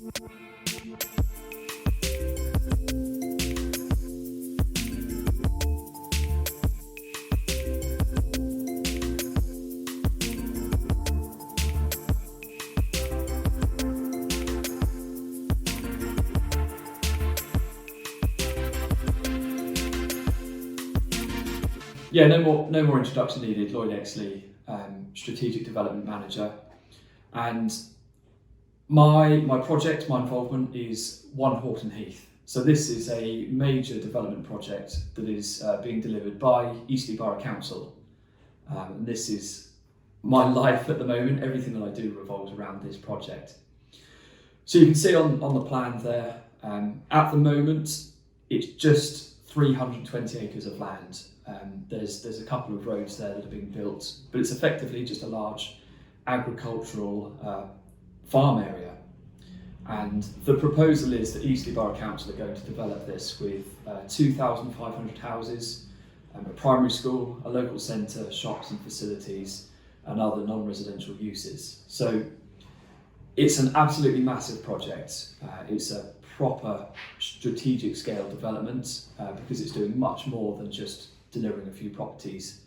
Yeah, no more introduction needed. Lloyd Exley, Strategic Development Manager, and my involvement is One Horton Heath. So this is a major development project that is being delivered by Eastleigh Borough Council. And this is my life at the moment. Everything that I do revolves around this project. So you can see on the plan there, at the moment, it's just 320 acres of land. There's a couple of roads there that are being built, but it's effectively just a large agricultural farm area. And the proposal is that Eastleigh Borough Council are going to develop this with 2,500 houses, a primary school, a local centre, shops and facilities, and other non-residential uses. So it's an absolutely massive project. It's a proper strategic scale development because it's doing much more than just delivering a few properties.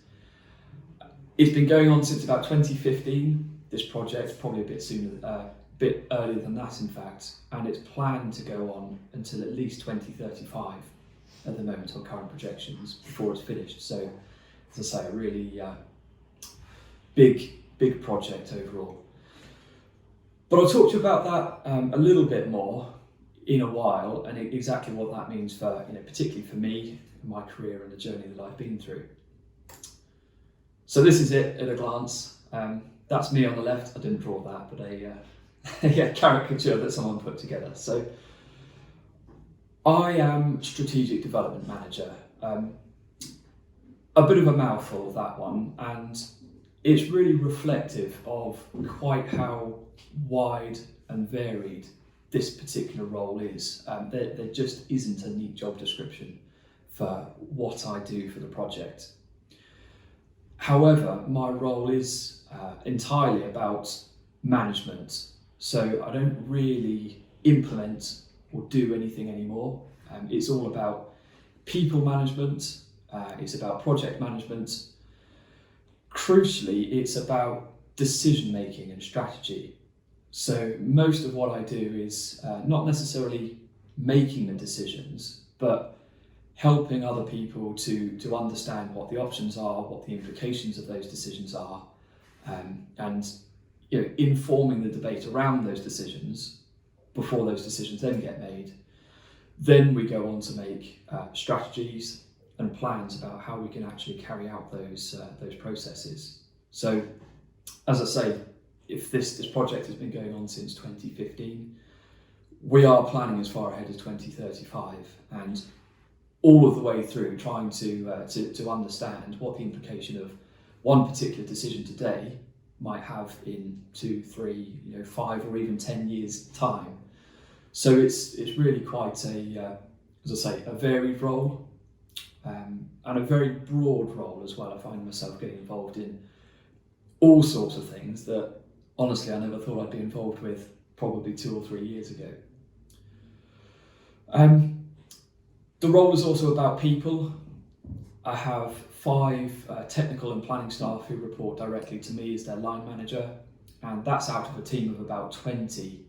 It's been going on since about 2015, this project, probably a bit earlier than that in fact, and it's planned to go on until at least 2035 at the moment on current projections before it's finished. So, as I say, a really big project overall. But I'll talk to you about that a little bit more in a while, and exactly what that means for, particularly for me, my career and the journey that I've been through. So this is it at a glance. That's me on the left. I didn't draw that, but a caricature that someone put together. So I am Strategic Development Manager. A bit of a mouthful, that one, and it's really reflective of quite how wide and varied this particular role is. There just isn't a neat job description for what I do for the project. However, my role is entirely about management, so I don't really implement or do anything anymore. It's all about people management, it's about project management. Crucially, it's about decision making and strategy. So most of what I do is not necessarily making the decisions, but helping other people to understand what the options are, what the implications of those decisions are, and informing the debate around those decisions before those decisions then get made. Then we go on to make strategies and plans about how we can actually carry out those processes. So, as I say, if this project has been going on since 2015, we are planning as far ahead as 2035, and all of the way through trying to understand what the implication of one particular decision today might have in 2, 3, 5 or even 10 years time. So it's really quite a varied role, and a very broad role as well. I find myself getting involved in all sorts of things that honestly I never thought I'd be involved with probably 2 or 3 years ago. The role is also about people. I have 5 technical and planning staff who report directly to me as their line manager, and that's out of a team of about 20,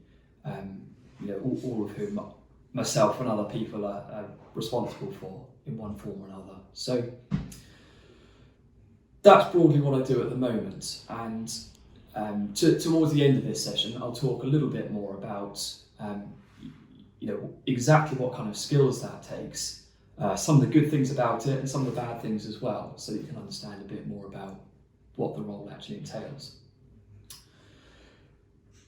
all of whom myself and other people are responsible for in one form or another. So that's broadly what I do at the moment, and towards the end of this session I'll talk a little bit more about exactly what kind of skills that takes, some of the good things about it and some of the bad things as well, so that you can understand a bit more about what the role actually entails.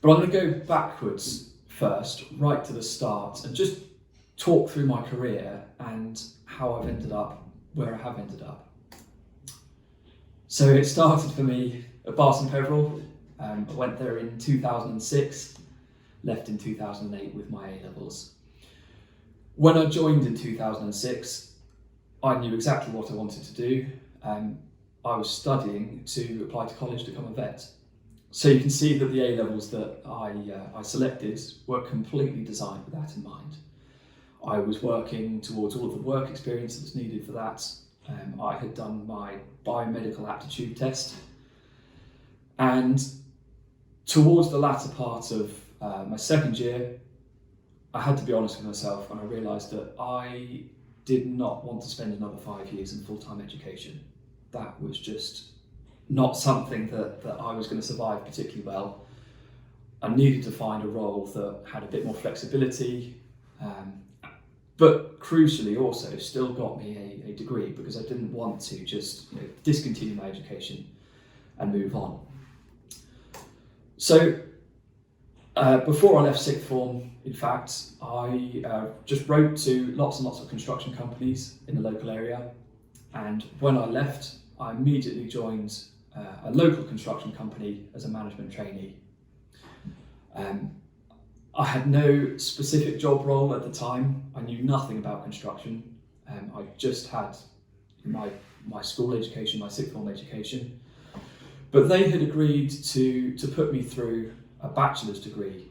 But I'm going to go backwards first, right to the start, and just talk through my career and how I've ended up where I have ended up. So it started for me at Barton Peveril. I went there in 2006, left in 2008 with my A-levels. When I joined in 2006, I knew exactly what I wanted to do. I was studying to apply to college to become a vet. So you can see that the A-levels that I selected were completely designed with that in mind. I was working towards all of the work experience that was needed for that. I had done my biomedical aptitude test, and towards the latter part of my second year, I had to be honest with myself, and I realised that I did not want to spend another 5 years in full-time education. That was just not something that I was going to survive particularly well. I needed to find a role that had a bit more flexibility, but crucially also still got me a degree, because I didn't want to just discontinue my education and move on. So before I left sixth form, in fact, I just wrote to lots and lots of construction companies in the local area, and when I left, I immediately joined a local construction company as a management trainee. I had no specific job role at the time. I knew nothing about construction. I just had my school education, my sixth form education, but they had agreed to put me through a bachelor's degree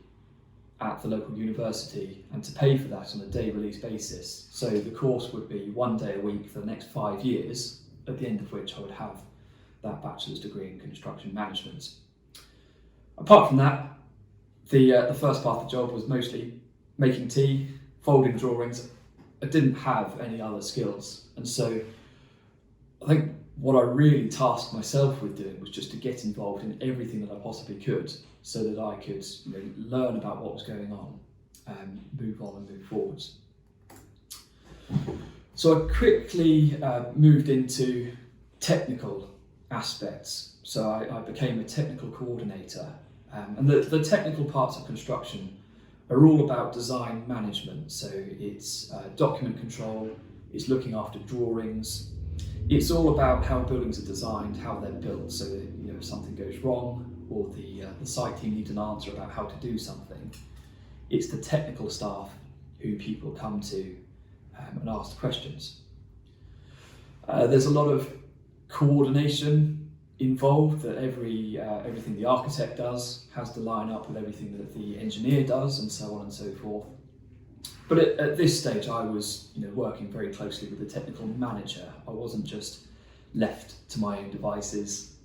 at the local university and to pay for that on a day release basis. So the course would be 1 day a week for the next 5 years, at the end of which I would have that bachelor's degree in construction management. Apart from that, the first part of the job was mostly making tea, folding drawings. I didn't have any other skills, and so I think what I really tasked myself with doing was just to get involved in everything that I possibly could, so that I could learn about what was going on and move on and move forwards. So I quickly moved into technical aspects. So I became a technical coordinator, and the technical parts of construction are all about design management. So it's document control, it's looking after drawings, it's all about how buildings are designed, how they're built, so that if something goes wrong or the site team needs an answer about how to do something, it's the technical staff who people come to and ask questions. There's a lot of coordination involved, that everything the architect does has to line up with everything that the engineer does, and so on and so forth. But at this stage, I was working very closely with the technical manager. I wasn't just left to my own devices,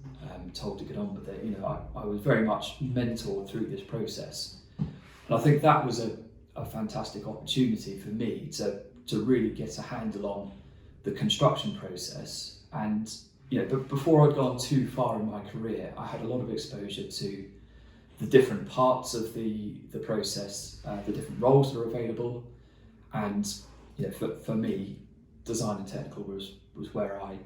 told to get on with it. I was very much mentored through this process, and I think that was a fantastic opportunity for me to really get a handle on the construction process. And but before I'd gone too far in my career, I had a lot of exposure to the different parts of the process, the different roles that are available, and for me, design and technical was where I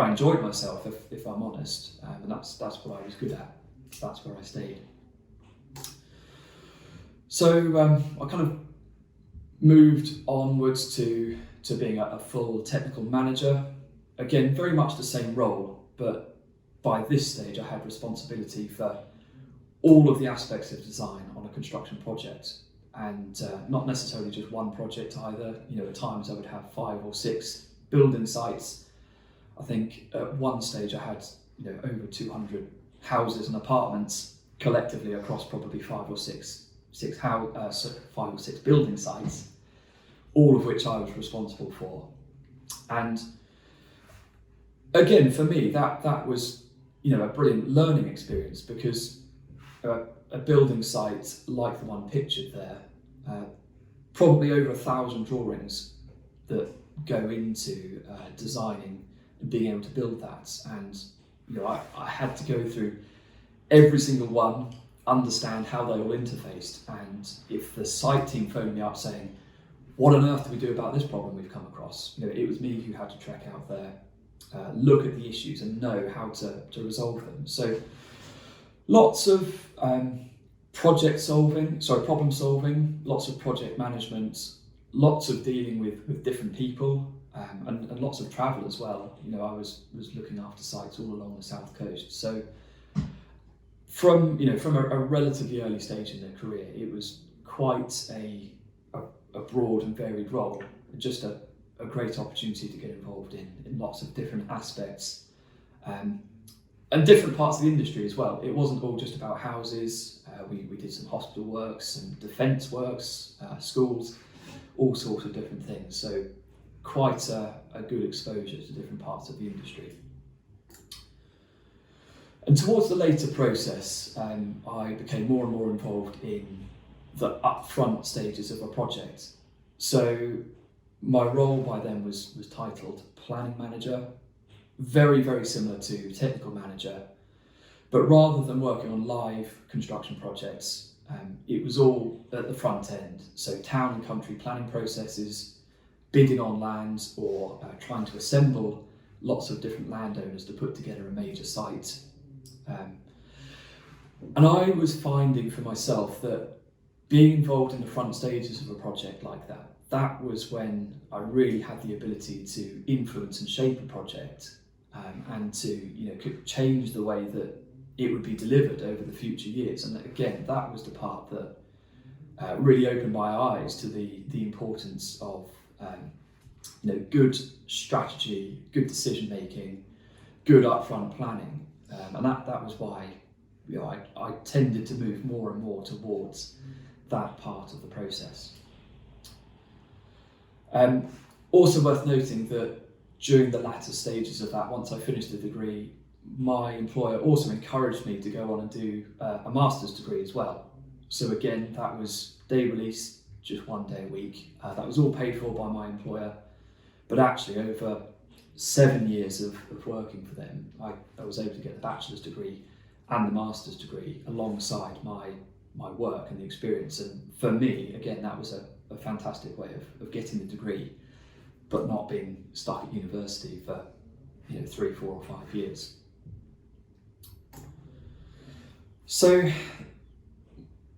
enjoyed myself, if I'm honest, and that's what I was good at. That's where I stayed. So I kind of moved onwards to being a full technical manager. Again, very much the same role, but by this stage I had responsibility for all of the aspects of design on a construction project, and not necessarily just one project either. At times I would have 5 or 6 building sites. I think at one stage I had over 200 houses and apartments collectively across probably 5 or 6 building sites, all of which I was responsible for. And again, for me, that was a brilliant learning experience, because a building site like the one pictured there, probably over 1,000 drawings that go into designing and being able to build that. And I had to go through every single one, understand how they all interfaced, and if the site team phoned me up saying, "What on earth do we do about this problem we've come across?" it was me who had to trek out there, look at the issues and know how to resolve them. So lots of problem solving, lots of project management, lots of dealing with different people, and lots of travel as well. I was looking after sites all along the south coast. So from a relatively early stage in their career, it was quite a broad and varied role, just a great opportunity to get involved in lots of different aspects. and different parts of the industry as well. It wasn't all just about houses. We did some hospital works, some defence works, schools, all sorts of different things. So quite a good exposure to different parts of the industry. And towards the later process, I became more and more involved in the upfront stages of a project. So my role by then was titled planning manager, very, very similar to technical manager, but rather than working on live construction projects, it was all at the front end. So town and country planning processes, bidding on lands, or trying to assemble lots of different landowners to put together a major site. And I was finding for myself that being involved in the front stages of a project like that was when I really had the ability to influence and shape a project, and to could change the way that it would be delivered over the future years. And again, that was the part that really opened my eyes to the importance of good strategy, good decision making, good upfront planning, and that was why I tended to move more and more towards that part of the process. Also worth noting that during the latter stages of that, once I finished the degree, my employer also encouraged me to go on and do a master's degree as well. So again, that was day release, just 1 day a week. That was all paid for by my employer, but actually over 7 years of working for them, I was able to get the bachelor's degree and the master's degree alongside my work and the experience. And for me, again, that was a fantastic way of getting the degree, but not being stuck at university for 3, 4 or 5 years. So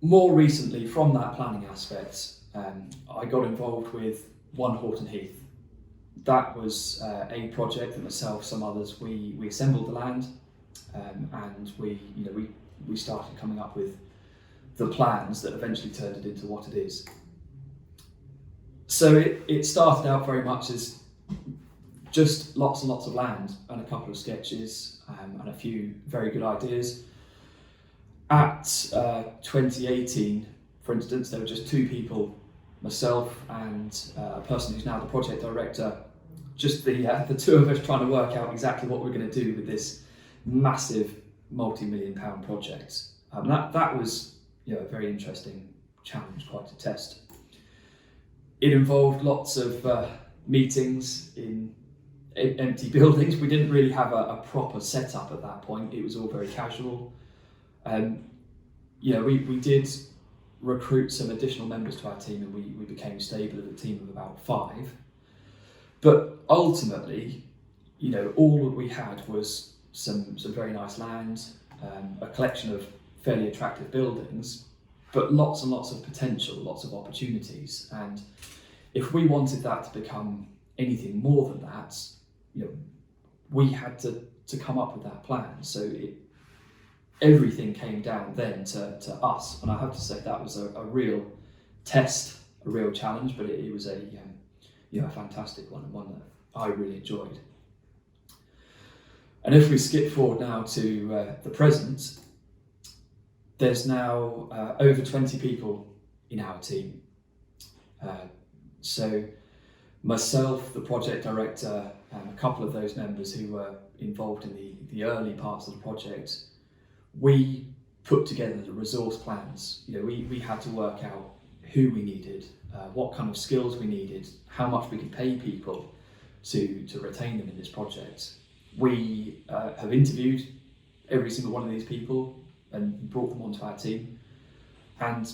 more recently, from that planning aspect, I got involved with One Horton Heath. That was a project that myself, some others, we assembled the land, and we started coming up with the plans that eventually turned it into what it is. So it started out very much as just lots and lots of land and a couple of sketches, and a few very good ideas. At 2018, for instance, there were just 2 people, myself and a person who's now the project director, just the 2 of us trying to work out exactly what we're going to do with this massive multi-million-pound project. That was a very interesting challenge, quite a test. It involved lots of meetings in empty buildings. We didn't really have a proper setup at that point. It was all very casual. We did recruit some additional members to our team, and we became stable at a team of about 5. But ultimately, all that we had was some very nice land, a collection of fairly attractive buildings, but lots and lots of potential, lots of opportunities. And if we wanted that to become anything more than that, we had to come up with that plan. So everything came down then to us, and I have to say that was a real test, a real challenge, but it was a fantastic one, and one that I really enjoyed. And if we skip forward now to the present, there's now over 20 people in our team. So myself, the project director, and a couple of those members who were involved in the early parts of the project, we put together the resource plans. We had to work out who we needed, what kind of skills we needed, how much we could pay people to retain them in this project. We have interviewed every single one of these people and brought them onto our team, and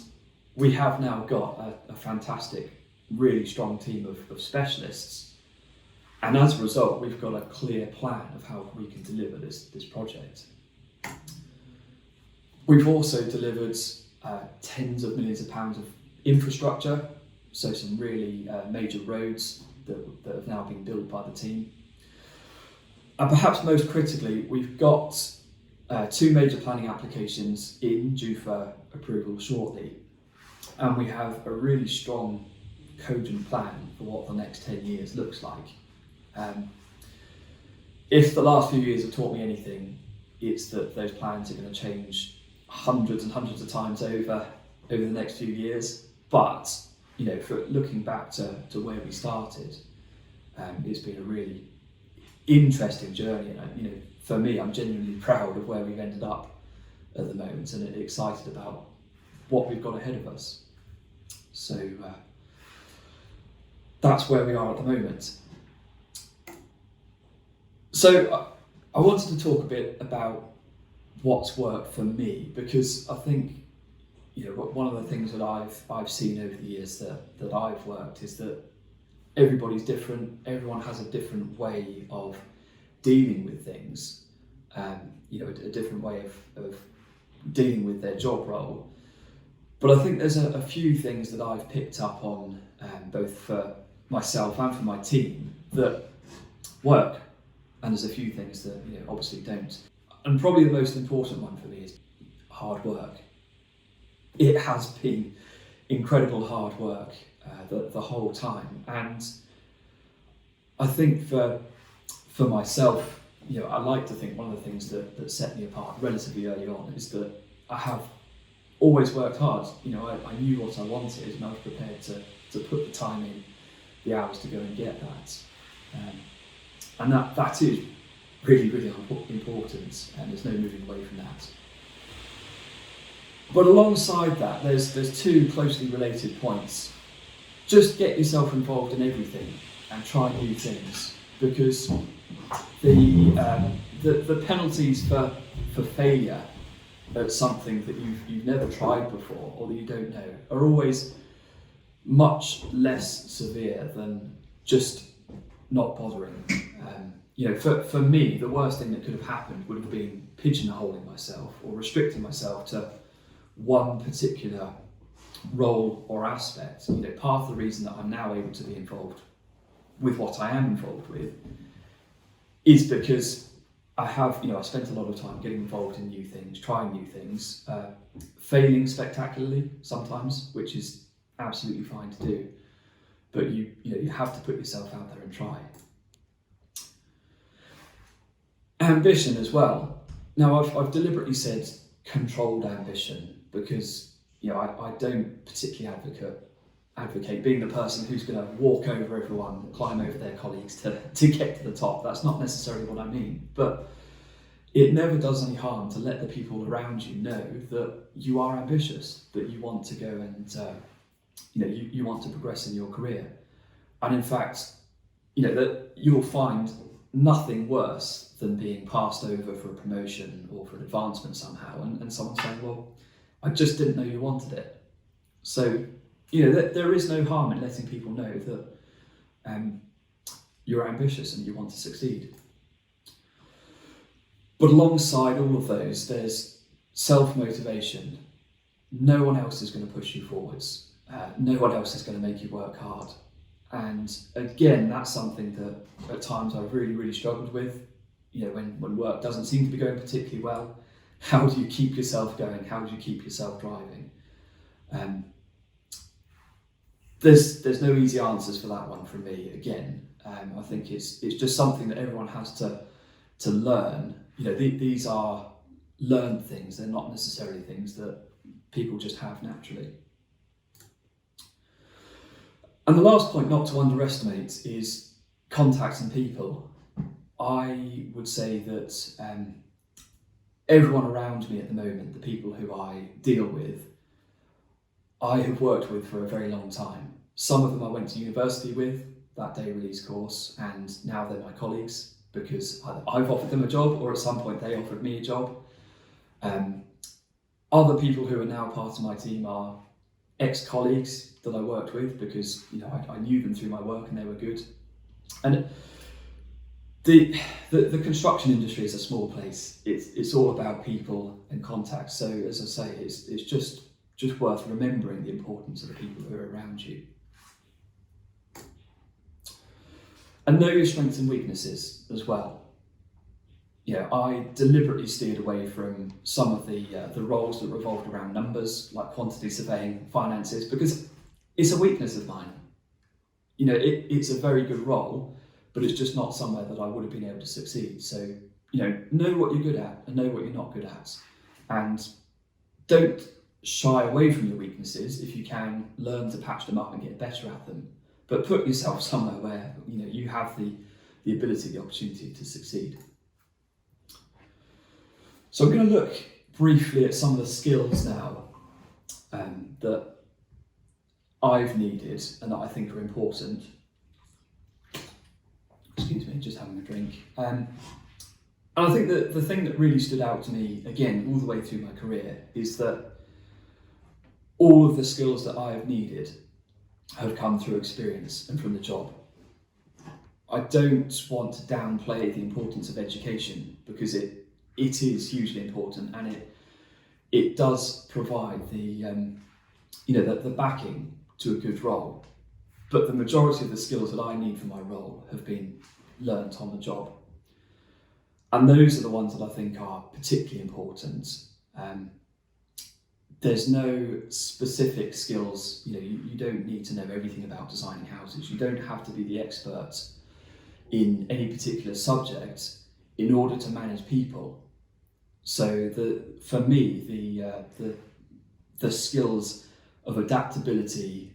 we have now got a fantastic, really strong team of specialists, and as a result we've got a clear plan of how we can deliver this project. We've also delivered tens of millions of pounds of infrastructure, so some really major roads that have now been built by the team. And perhaps most critically, we've got 2 major planning applications due for approval shortly, and we have a really strong, cogent plan for what the next 10 years looks like. If the last few years have taught me anything, it's that those plans are going to change hundreds and hundreds of times over the next few years. But for looking back to where we started, it's been a really interesting journey, and for me, I'm genuinely proud of where we've ended up at the moment, and excited about what we've got ahead of us. So that's where we are at the moment. So I wanted to talk a bit about what's worked for me, because I think one of the things that I've seen over the years that I've worked is that everybody's different. Everyone has a different way of dealing with things, a different way of dealing with their job role. But I think there's a few things that I've picked up on, both for myself and for my team, that work. And there's a few things that obviously don't. And probably the most important one for me is hard work. It has been incredible hard work the whole time. And I think for myself, I like to think one of the things that set me apart relatively early on is that I have always worked hard. I knew what I wanted, and I was prepared to put the time in, the hours to go and get that. And that is really, really important, and there's no moving away from that. But alongside that, there's two closely related points. Just get yourself involved in everything and try new things, because the penalties for failure at something that you've never tried before or that you don't know are always much less severe than just not bothering. For me, the worst thing that could have happened would have been pigeonholing myself or restricting myself to one particular role or aspect. Part of the reason that I'm now able to be involved with what I am involved with is because I have, I spent a lot of time getting involved in new things, trying new things, failing spectacularly sometimes, which is absolutely fine to do. But you have to put yourself out there and try. Ambition as well. Now I've deliberately said controlled ambition because I don't particularly advocate being the person who's going to walk over everyone, climb over their colleagues to get to the top. That's not necessarily what I mean, but it never does any harm to let the people around you know that you are ambitious, that you want to go and you want to progress in your career. And in fact, that you'll find nothing worse than being passed over for a promotion or for an advancement somehow, and someone saying, well, I just didn't know you wanted it. So, there is no harm in letting people know that you're ambitious and you want to succeed. But alongside all of those, there's self-motivation. No one else is going to push you forwards. No one else is going to make you work hard. And again, that's something that at times I've really, really struggled with. When work doesn't seem to be going particularly well, how do you keep yourself going? How do you keep yourself driving? There's no easy answers for that one from me. Again, I think it's just something that everyone has to learn. These are learned things. They're not necessarily things that people just have naturally. And the last point not to underestimate is contacting people. I would say that everyone around me at the moment, the people who I deal with, I have worked with for a very long time. Some of them I went to university with, that day release course, and now they're my colleagues because either I've offered them a job or at some point they offered me a job. Other people who are now part of my team are ex-colleagues that I worked with because I knew them through my work and they were good. And the construction industry is a small place. It's all about people and contacts. So as I say, it's just worth remembering the importance of the people who are around you. And know your strengths and weaknesses as well. I deliberately steered away from some of the roles that revolved around numbers, like quantity surveying, finances, because it's a weakness of mine. It's a very good role, but it's just not somewhere that I would have been able to succeed. So, know what you're good at and know what you're not good at, and don't shy away from your weaknesses. If you can, learn to patch them up and get better at them, but put yourself somewhere where you have the ability, the opportunity to succeed. So I'm going to look briefly at some of the skills now that I've needed and that I think are important. Excuse me, just having a drink. And I think that the thing that really stood out to me, again, all the way through my career, is that all of the skills that I have needed have come through experience and from the job. I don't want to downplay the importance of education, because it is hugely important, and it does provide the backing to a good role. But the majority of the skills that I need for my role have been learnt on the job. And those are the ones that I think are particularly important. There's no specific skills, you don't need to know everything about designing houses. You don't have to be the expert in any particular subject in order to manage people. So for me, the skills of adaptability,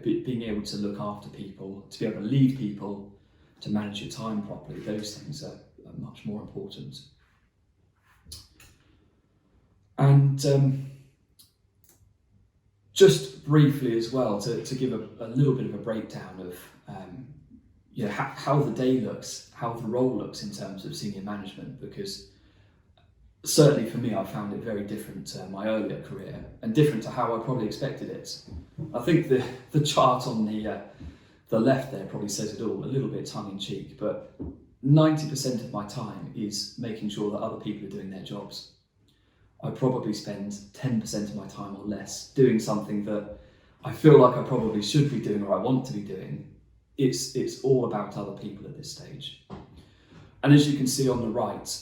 being able to look after people, to be able to lead people, to manage your time properly, those things are much more important. And just briefly as well, to give a little bit of a breakdown of how the day looks, how the role looks in terms of senior management, because certainly for me, I found it very different to my earlier career and different to how I probably expected it. I think the chart on the left there probably says it all, a little bit tongue-in-cheek, but 90% of my time is making sure that other people are doing their jobs. I probably spend 10% of my time or less doing something that I feel like I probably should be doing or I want to be doing. It's all about other people at this stage. And as you can see on the right,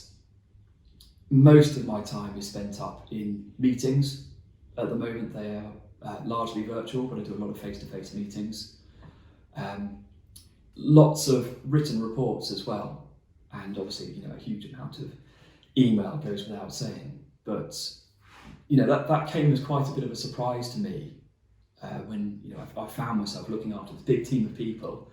most of my time is spent up in meetings. At the moment they are largely virtual, but I do a lot of face-to-face meetings. Lots of written reports as well, and obviously a huge amount of email goes without saying. But that came as quite a bit of a surprise to me when I found myself looking after this big team of people,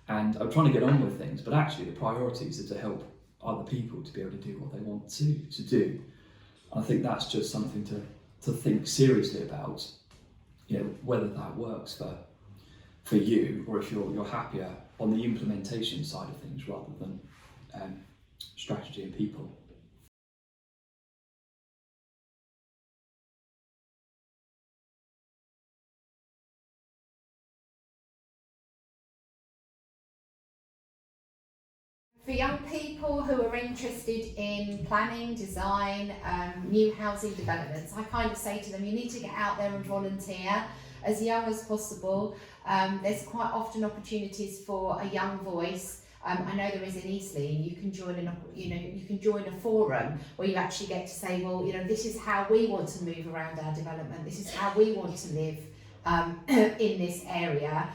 and I'm trying to get on with things, but actually the priorities are to help other people to be able to do what they want to do. And I think that's just something to think seriously about, whether that works for you, or if you're happier on the implementation side of things rather than strategy and people. For young people who are interested in planning, design, new housing developments, I kind of say to them, you need to get out there and volunteer as young as possible. There's quite often opportunities for a young voice. I know there is in Exley, and you can join a forum where you actually get to say, well, this is how we want to move around our development. This is how we want to live in this area.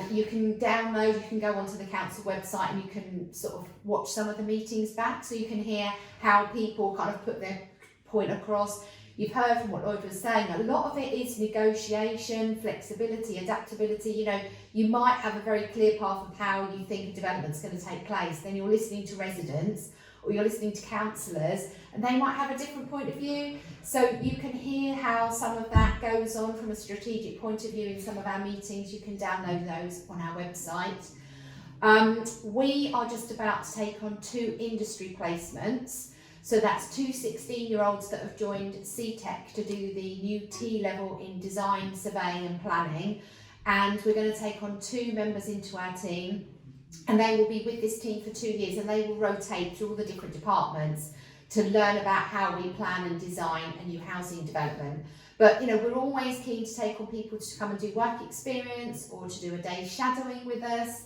You can download, you can go onto the council website and you can sort of watch some of the meetings back, so you can hear how people kind of put their point across. You've heard from what Lloyd was saying, a lot of it is negotiation, flexibility, adaptability. You might have a very clear path of how you think a development's going to take place, then you're listening to residents or you're listening to councillors, and they might have a different point of view. So you can hear how some of that goes on from a strategic point of view in some of our meetings. You can download those on our website. We are just about to take on 2 industry placements. So that's 2 16-year-olds that have joined CTEC to do the new T-level in design, surveying and planning. And we're going to take on 2 members into our team, and they will be with this team for 2 years, and they will rotate through all the different departments to learn about how we plan and design a new housing development. But we're always keen to take on people to come and do work experience or to do a day shadowing with us.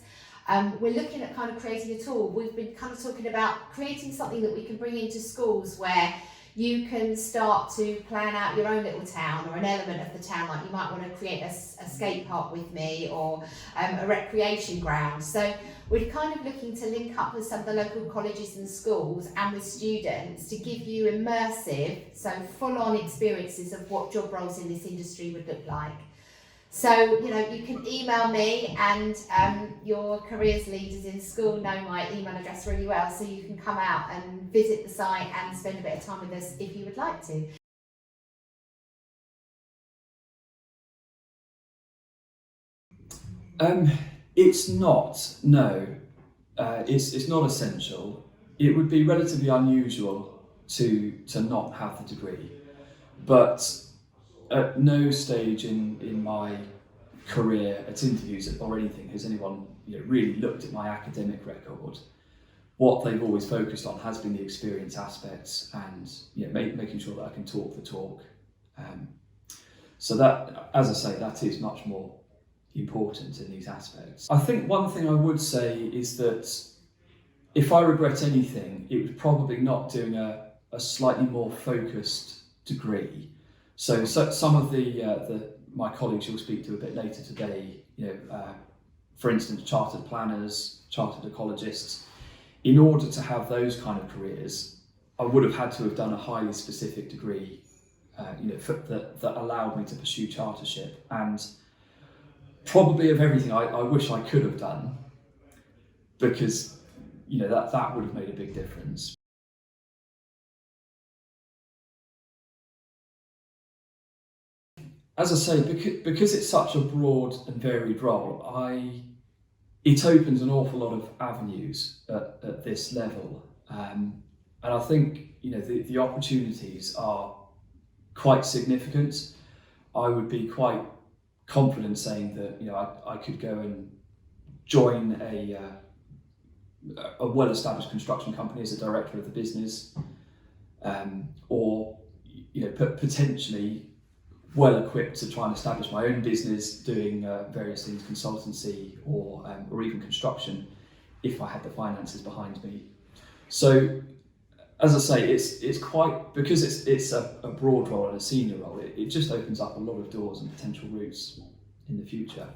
We're looking at kind of creating a tool. We've been kind of talking about creating something that we can bring into schools where you can start to plan out your own little town or an element of the town. Like you might want to create a skate park with me, or a recreation ground. So we're kind of looking to link up with some of the local colleges and schools and with students to give you immersive, so full-on experiences of what job roles in this industry would look like. So, you know, you can email me, and your careers leaders in school know my email address really well, so you can come out and visit the site and spend a bit of time with us if you would like to. It's not, no. It's not essential. It would be relatively unusual to not have the degree, but at no stage in my career at interviews or anything has anyone really looked at my academic record. What they've always focused on has been the experience aspects and making sure that I can talk the talk. So that, as I say, that is much more important in these aspects. I think one thing I would say is that if I regret anything, it was probably not doing a slightly more focused degree. So some of my colleagues you'll speak to a bit later today, for instance, chartered planners, chartered ecologists, in order to have those kind of careers, I would have had to have done a highly specific degree, that allowed me to pursue chartership. And probably of everything I wish I could have done, because that would have made a big difference. As I say, because it's such a broad and varied role, it opens an awful lot of avenues at this level, and I think the opportunities are quite significant. I would be quite confident saying that I could go and join a well-established construction company as a director of the business, or potentially well equipped to try and establish my own business doing various things, consultancy or even construction, if I had the finances behind me. So, as I say, it's quite, because it's a broad role and a senior role, it just opens up a lot of doors and potential routes in the future.